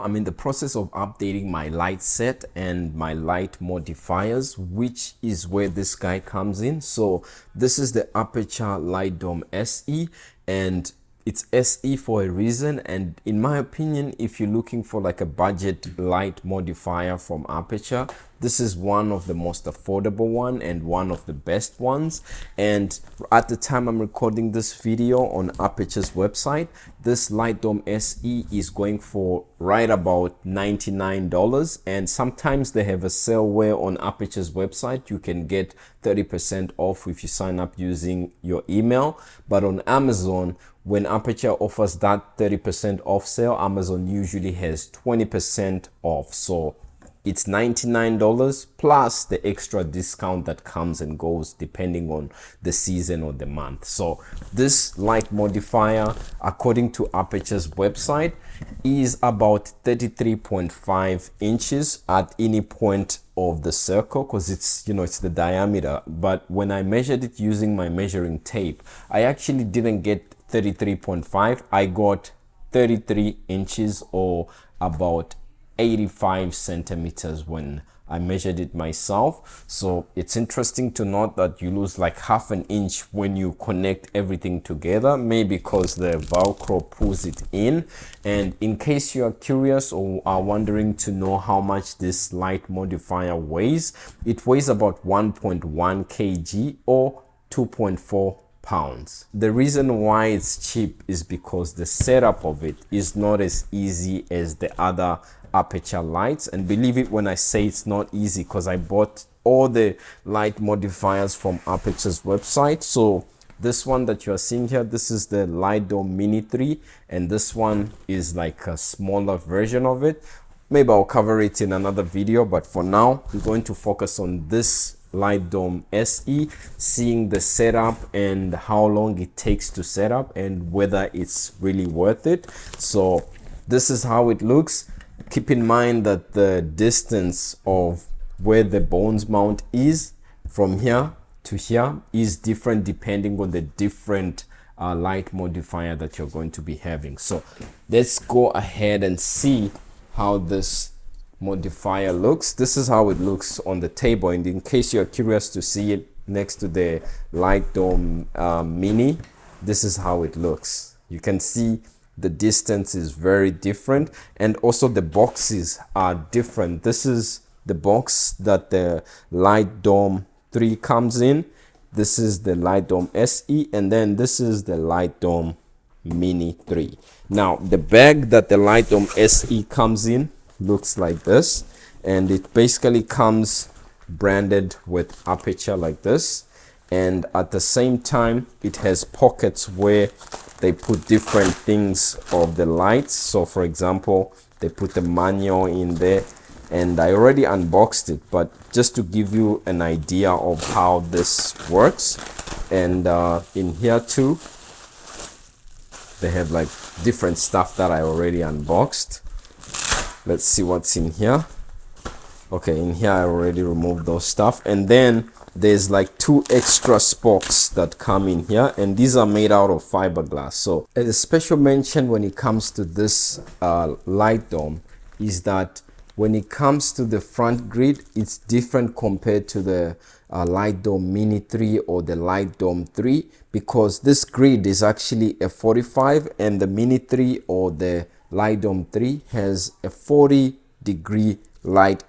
I'm in the process of updating my light set and my light modifiers, which is where this guy comes in. So this is the Aputure Light Dome SE, and it's SE for a reason. And in my opinion, if you're looking for like a budget light modifier from Aputure, this is one of the most affordable one and one of the best ones. And at the time I'm recording this video on Aputure's website, this Light Dome SE is going for right about $99. And sometimes they have a sale where on Aputure's website you can get 30% off if you sign up using your email. But on Amazon, when Aputure offers that 30% off sale, Amazon usually has 20% off. So it's $99 plus the extra discount that comes and goes depending on the season or the month. So this light modifier, according to Aputure's website, is about 33.5 inches at any point of the circle, because it's, you know, it's the diameter. But when I measured it using my measuring tape, I actually didn't get 33.5. I got 33 inches, or about 85 centimeters when I measured it myself. So it's interesting to note that you lose like half an inch when you connect everything together, maybe because the Velcro pulls it in. And in case you are curious or are wondering to know how much this light modifier weighs, it weighs about 1.1 kg or 2.4 pounds. The reason why it's cheap is because the setup of it is not as easy as the other Aputure lights. And believe it when I say it's not easy, because I bought all the light modifiers from Aputure's website. So this one that you are seeing here, this is the Light Dome Mini 3, and this one is like a smaller version of it. Maybe I'll cover it in another video, but for now we're going to focus on this Light Dome SE, seeing the setup and how long it takes to set up and whether it's really worth it. So this is how it looks. Keep in mind that the distance of where the bones mount is from here to here is different depending on the different light modifier that you're going to be having. So let's go ahead and see how this modifier looks. This is how it looks on the table, and in case you're curious to see it next to the Light Dome Mini, this is how it looks. You can see the distance is very different, and also the boxes are different. This is the box that the Light Dome 3 comes in. This is the Light Dome SE, and then this is the Light Dome Mini 3. Now the bag that the Light Dome SE comes in looks like this, and it basically comes branded with Aputure like this, and at the same time it has pockets where they put different things of the lights. So for example, they put the manual in there, and I already unboxed it, but just to give you an idea of how this works. And in here too, they have like different stuff that I already unboxed. Let's see what's in here. Okay, in here I already removed those stuff, and then there's like 2 extra spokes that come in here, and these are made out of fiberglass. So a special mention when it comes to this light dome is that when it comes to the front grid, it's different compared to the Light Dome Mini 3 or the Light Dome 3, because this grid is actually a 45, and the Mini 3 or the Light Dome 3 has a 40-degree light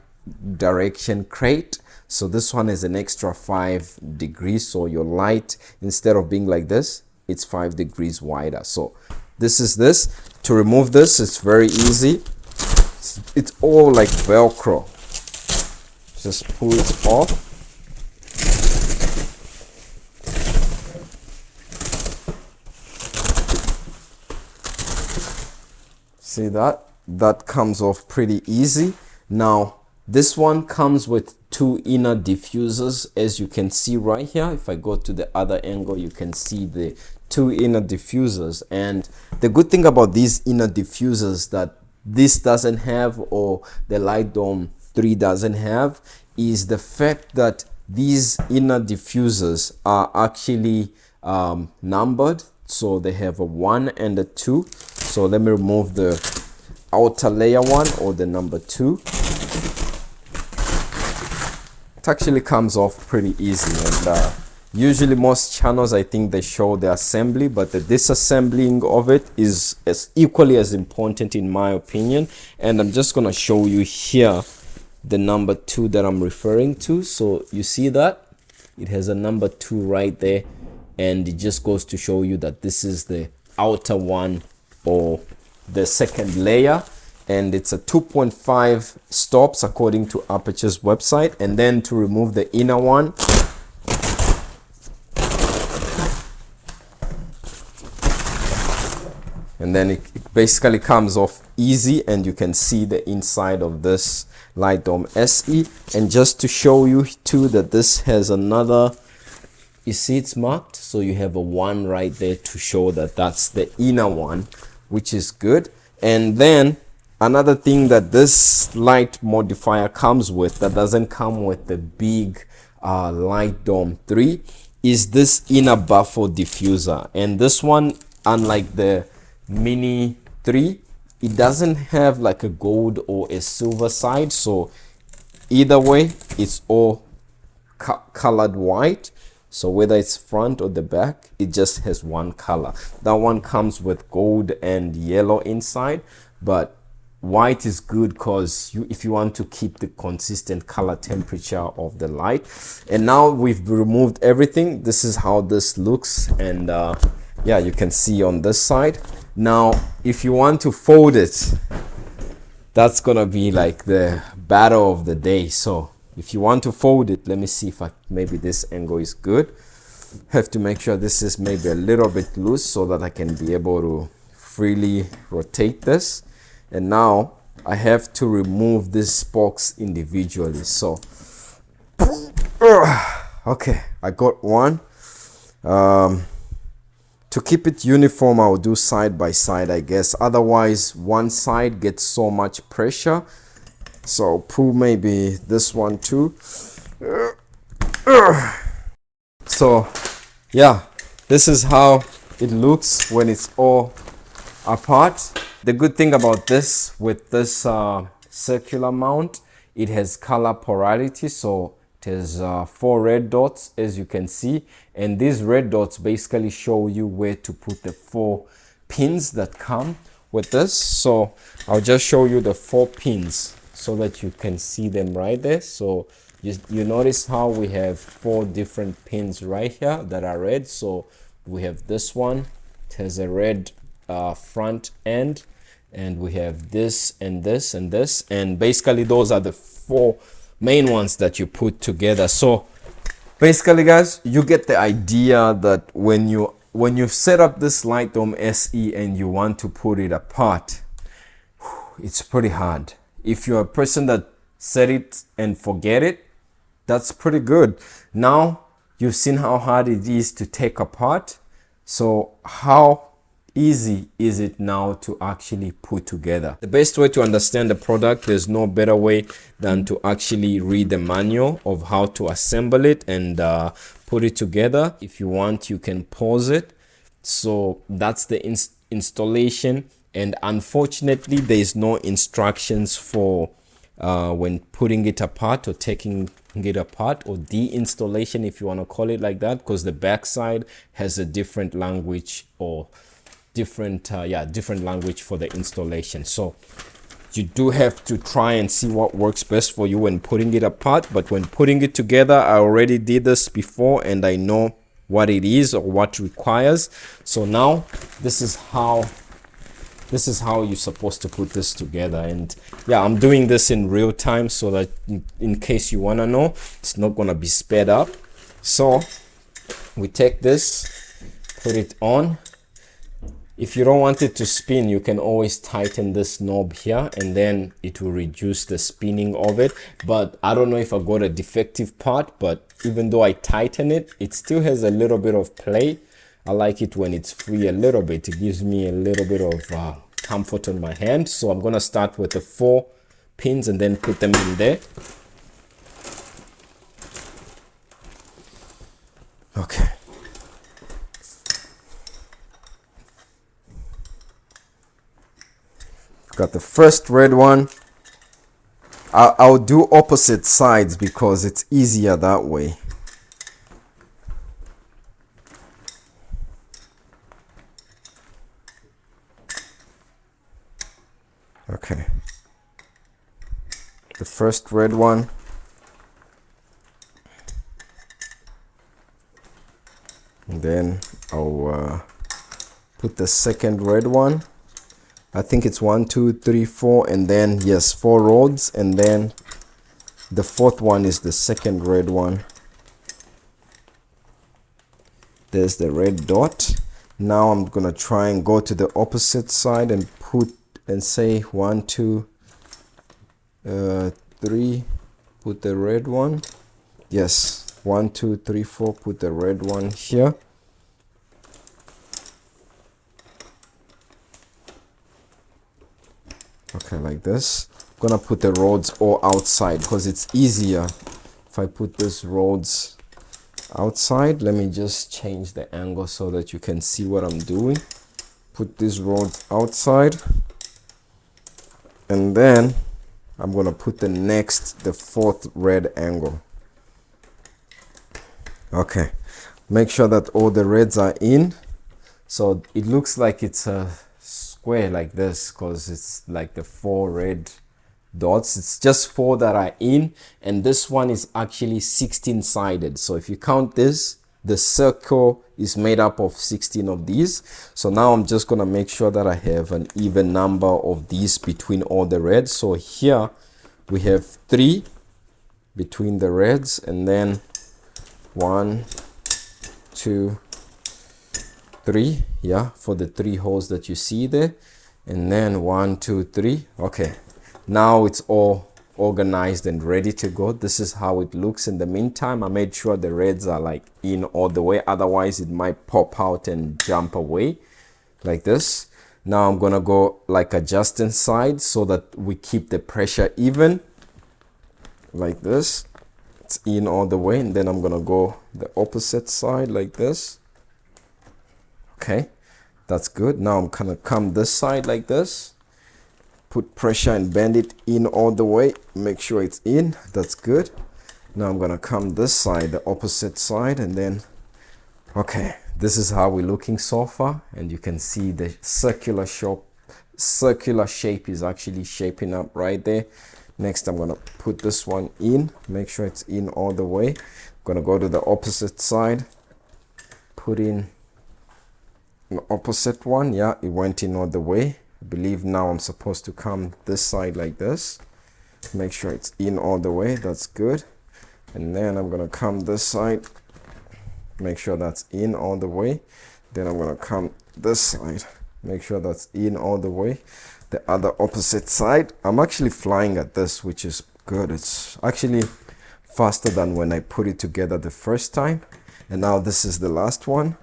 direction crate. So this one is an extra 5 degrees, so your light, instead of being like this, it's 5 degrees wider. So this is this. To remove this, it's very easy. It's all like Velcro. Just pull it off. See that? That comes off pretty easy. Now this one comes with 2 inner diffusers, as you can see right here. If I go to the other angle, you can see the 2 inner diffusers. And the good thing about these inner diffusers that this doesn't have, or the Light Dome 3 doesn't have, is the fact that these inner diffusers are actually numbered. So they have a 1 and a 2. So let me remove the outer layer one or the number 2. It actually comes off pretty easy, and usually most channels, I think they show the assembly, but the disassembling of it is equally as important in my opinion. And I'm just gonna show you here the number 2 that I'm referring to. So you see that it has a number 2 right there, and it just goes to show you that this is the outer one or the second layer, and it's a 2.5 stops according to Aputure's website. And then to remove the inner one, and then it basically comes off easy, and you can see the inside of this Light Dome SE. And just to show you too that this has another, you see it's marked, so you have a 1 right there to show that that's the inner one, which is good. And then another thing that this light modifier comes with that doesn't come with the big Light Dome 3 is this inner buffer diffuser. And this one, unlike the Mini 3, it doesn't have like a gold or a silver side, so either way it's all colored white. So whether it's front or the back, it just has one color. That one comes with gold and yellow inside, but white is good because if you want to keep the consistent color temperature of the light. And now we've removed everything. This is how this looks, and yeah, you can see on this side. Now if you want to fold it, that's gonna be like the battle of the day. So if you want to fold it, let me see if maybe this angle is good. Have to make sure this is maybe a little bit loose so that I can be able to freely rotate this. And now I have to remove these spokes individually. So okay, I got one. To keep it uniform, I'll do side by side, I guess. Otherwise, one side gets so much pressure. So I'll pull maybe this one too. So yeah, this is how it looks when it's all apart. The good thing about this, with this circular mount, it has color polarity. So it has 4 red dots, as you can see, and these red dots basically show you where to put the 4 pins that come with this. So I'll just show you the 4 pins so that you can see them right there. So you notice how we have 4 different pins right here that are red. So we have this one, it has a red front end, and we have this and this and this, and basically those are the 4 main ones that you put together. So basically guys, you get the idea that when you've set up this Light Dome SE and you want to put it apart, it's pretty hard. If you're a person that set it and forget it, that's pretty good. Now you've seen how hard it is to take apart, so how easy is it now to actually put together? The best way to understand the product, there's no better way than to actually read the manual of how to assemble it and put it together. If you want, you can pause it. So that's the installation, and unfortunately there's no instructions for when putting it apart or taking it apart, or de-installation if you want to call it like that, because the backside has a different language or different language for the installation. So you do have to try and see what works best for you when putting it apart. But when putting it together, I already did this before and I know what it is or what requires. So now this is how you're supposed to put this together. And yeah, I'm doing this in real time so that in case you want to know, it's not going to be sped up. So we take this, put it on. If you don't want it to spin, you can always tighten this knob here and then it will reduce the spinning of it. But I don't know if I got a defective part, but even though I tighten it, it still has a little bit of play. I like it when it's free a little bit. It gives me a little bit of comfort on my hand. So I'm going to start with the 4 pins and then put them in there. Okay. Got the first red one. I'll do opposite sides because it's easier that way. Okay. The first red one. And then I'll put the second red one. I think it's 1, 2, 3, 4, and then yes, 4 rods, and then the fourth one is the second red one. There's the red dot. Now I'm gonna try and go to the opposite side and put and say 1, 2, 3. Put the red one. Yes, 1, 2, 3, 4. Put the red one here. Okay, like this. I'm gonna put the rods all outside because it's easier if I put these rods outside. Let me just change the angle so that you can see what I'm doing. Put these rods outside, and then I'm gonna put the fourth red angle. Okay, make sure that all the reds are in, so it looks like it's a square like this because it's like the 4 red dots. It's just 4 that are in, and this one is actually 16 sided. So if you count this, the circle is made up of 16 of these. So now I'm just gonna make sure that I have an even number of these between all the reds. So here we have 3 between the reds, and then 1, 2, 3, yeah, for the 3 holes that you see there, and then 1, 2, 3. Okay, now it's all organized and ready to go. This is how it looks. In the meantime, I made sure the reds are like in all the way, otherwise it might pop out and jump away like this. Now I'm gonna go like adjusting sides so that we keep the pressure even like this. It's in all the way, and then I'm gonna go the opposite side like this. Okay, that's good. Now I'm gonna come this side like this, put pressure and bend it in all the way, make sure it's in. That's good. Now I'm gonna come this side, the opposite side, and then okay, this is how we're looking so far, and you can see the circular shape is actually shaping up right there. Next I'm gonna put this one in, make sure it's in all the way. I'm gonna go to the opposite side, put in the opposite one. Yeah, it went in all the way. I believe now I'm supposed to come this side like this, make sure it's in all the way. That's good. And then I'm gonna come this side, make sure that's in all the way. Then I'm gonna come this side, make sure that's in all the way. The other opposite side. I'm actually flying at this, which is good. It's actually faster than when I put it together the first time. And now this is the last one.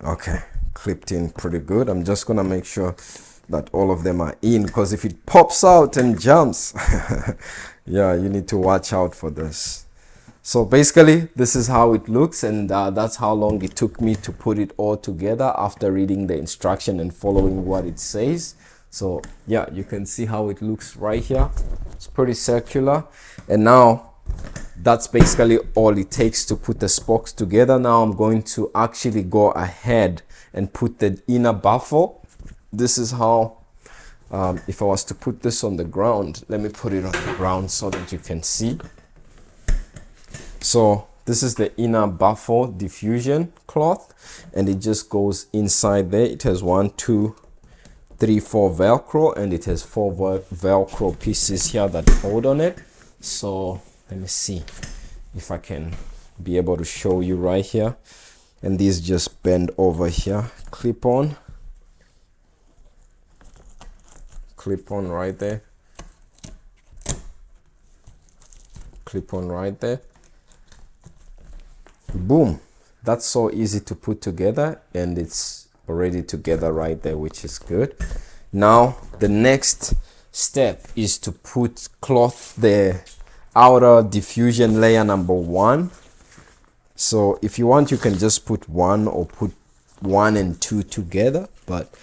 Okay, clipped in pretty good. I'm just gonna make sure that all of them are in, because if it pops out and jumps yeah, you need to watch out for this. So basically this is how it looks, and that's how long it took me to put it all together after reading the instruction and following what it says. So yeah, you can see how it looks right here. It's pretty circular, and now that's basically all it takes to put the spokes together. Now I'm going to actually go ahead and put the inner baffle. This is how if I was to put this on the ground, let me put it on the ground so that you can see. So this is the inner baffle diffusion cloth, and it just goes inside there. It has 1, 2, 3, 4 velcro, and it has 4 velcro pieces here that hold on it. So let me see if I can be able to show you right here. And these just bend over here, clip on right there, clip on right there. Boom. That's so easy to put together, and it's already together right there, which is good. Now the next step is to put cloth, the outer diffusion layer number 1. So if you want, you can just put 1 or put 1 and 2 together, but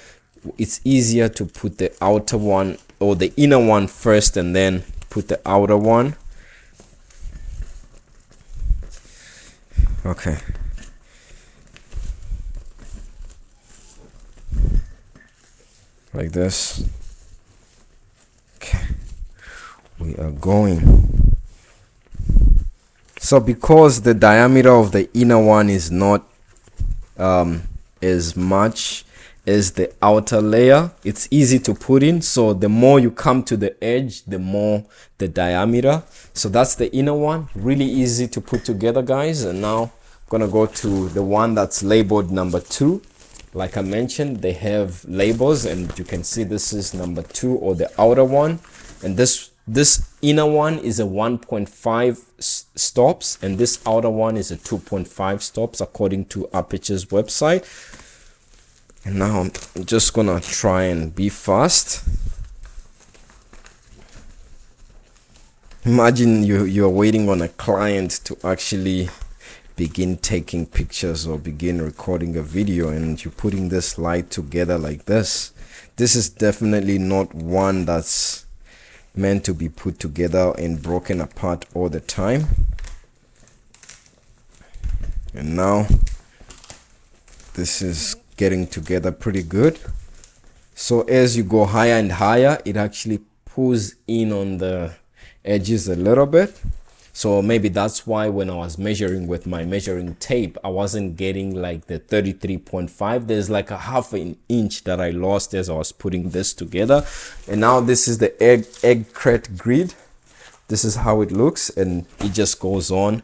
it's easier to put the outer one or the inner one first and then put the outer one. Okay. Like this. Okay. We are going. So because the diameter of the inner one is not as much as the outer layer, it's easy to put in. So the more you come to the edge, the more the diameter. So that's the inner one, really easy to put together, guys. And now I'm gonna go to the one that's labeled number 2. Like I mentioned, they have labels, and you can see this is number 2, or the outer one. And this inner one is a 1.5 stops, and this outer one is a 2.5 stops according to Aputure's website. And now I'm just gonna try and be fast. Imagine you're waiting on a client to actually begin taking pictures or begin recording a video, and you're putting this light together like this. This is definitely not one that's meant to be put together and broken apart all the time. And now this is getting together pretty good. So as you go higher and higher, it actually pulls in on the edges a little bit. So maybe that's why when I was measuring with my measuring tape, I wasn't getting like the 33.5. There's like a half an inch that I lost as I was putting this together. And now this is the egg crate grid. This is how it looks, and it just goes on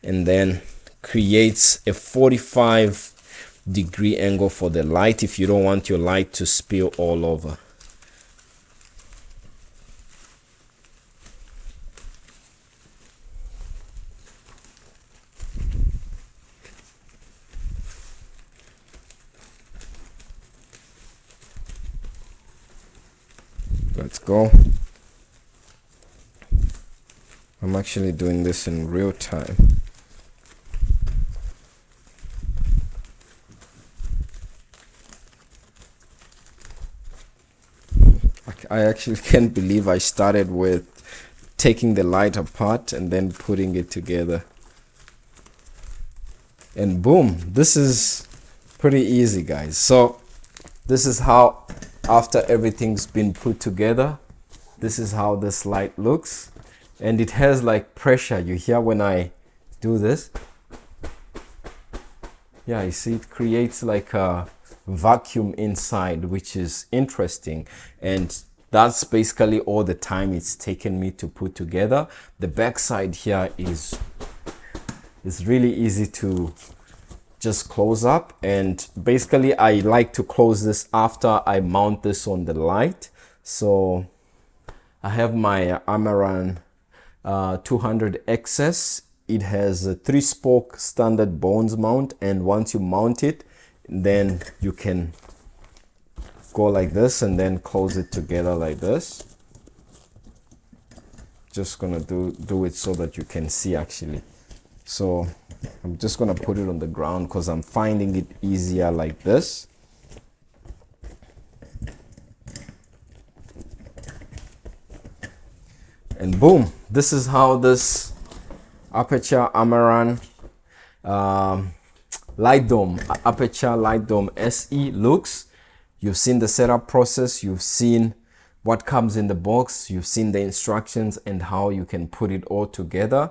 and then creates a 45-degree angle for the light if you don't want your light to spill all over. Let's go. I'm actually doing this in real time. I actually can't believe I started with taking the light apart and then putting it together. And boom, this is pretty easy, guys. So this is how, after everything's been put together, this is how this light looks. And it has like pressure. You hear when I do this? Yeah, you see it creates like a vacuum inside, which is interesting. And that's basically all the time it's taken me to put together. The back side here is really easy to just close up, and basically I like to close this after I mount this on the light. So I have my Amaran 200 XS. It has a 3-spoke standard bones mount, and once you mount it, then you can go like this and then close it together like this. Just gonna do it so that you can see actually. So I'm just gonna put it on the ground because I'm finding it easier like this. And boom, this is how this Aputure Amaran Light Dome, Apurture Light Dome SE looks. You've seen the setup process, you've seen what comes in the box, you've seen the instructions and how you can put it all together.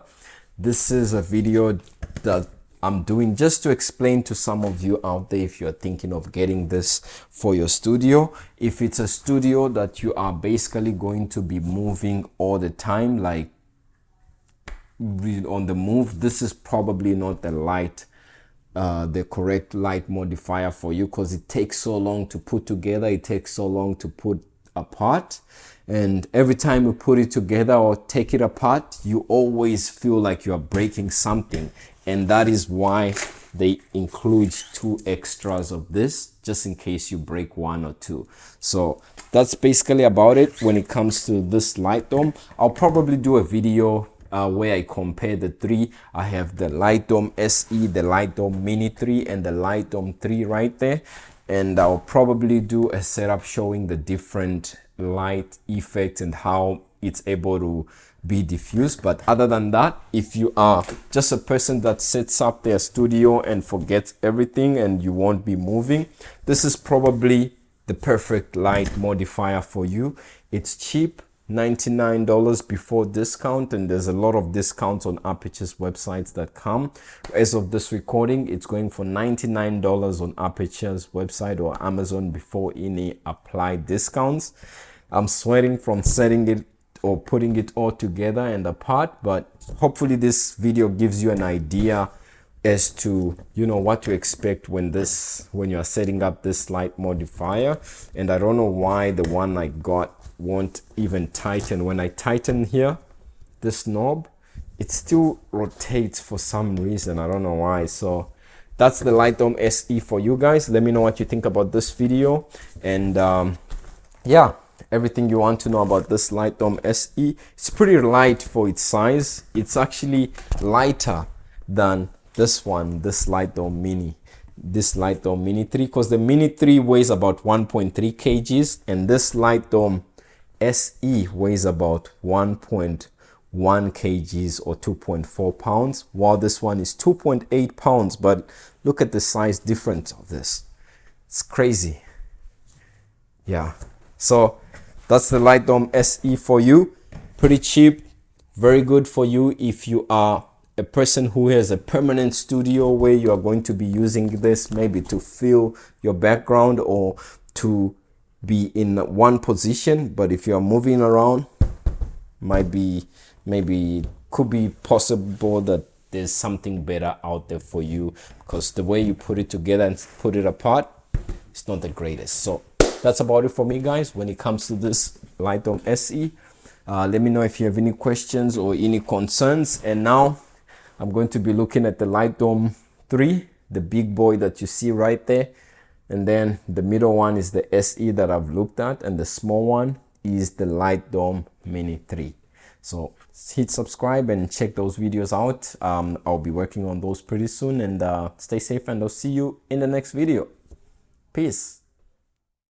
This is a video that I'm doing just to explain to some of you out there if you're thinking of getting this for your studio. If it's a studio that you are basically going to be moving all the time, like on the move, this is probably not the correct light modifier for you, because it takes so long to put together, it takes so long to put apart, and every time you put it together or take it apart, you always feel like you are breaking something. And that is why they include 2 extras of this, just in case you break 1 or 2. So that's basically about it when it comes to this light dome. I'll probably do a video where I compare the 3. I have the Light Dome SE, the Light Dome Mini 3, and the Light Dome 3 right there. and I'll probably do a setup showing the different light effects and how it's able to be diffused. But other than that, if you are just a person that sets up their studio and forgets everything and you won't be moving, this is probably the perfect light modifier for you. It's cheap, $99 before discount, and there's a lot of discounts on Aputure's websites that come. As of this recording, it's going for $99 on Aputure's website or Amazon before any applied discounts. I'm sweating from setting it or putting it all together and apart, but hopefully this video gives you an idea as to, you know, what to expect when you are setting up this light modifier. And I don't know why the one I got won't even tighten. When I tighten here, this knob, it still rotates for some reason. I don't know why. So that's the Light Dome SE for you guys. Let me know what you think about this video, and yeah, everything you want to know about this Light Dome SE. It's pretty light for its size. It's actually lighter than this one, this Light Dome Mini 3, because the Mini 3 weighs about 1.3 kgs and this Light Dome SE weighs about 1.1 kgs or 2.4 pounds, while this one is 2.8 pounds. But look at the size difference of this. It's crazy. Yeah, so that's the Light Dome SE for you. Pretty cheap, very good for you if you are a person who has a permanent studio where you are going to be using this maybe to fill your background or to be in one position. But if you are moving around, maybe could be possible that there's something better out there for you, because the way you put it together and put it apart, it's not the greatest. So that's about it for me, guys, when it comes to this Light Dome SE. Let me know if you have any questions or any concerns. And now I'm going to be looking at the Light Dome 3, the big boy that you see right there. And then the middle one is the SE that I've looked at, and the small one is the Light Dome Mini 3. So hit subscribe and check those videos out. I'll be working on those pretty soon, and stay safe, and I'll see you in the next video. Peace.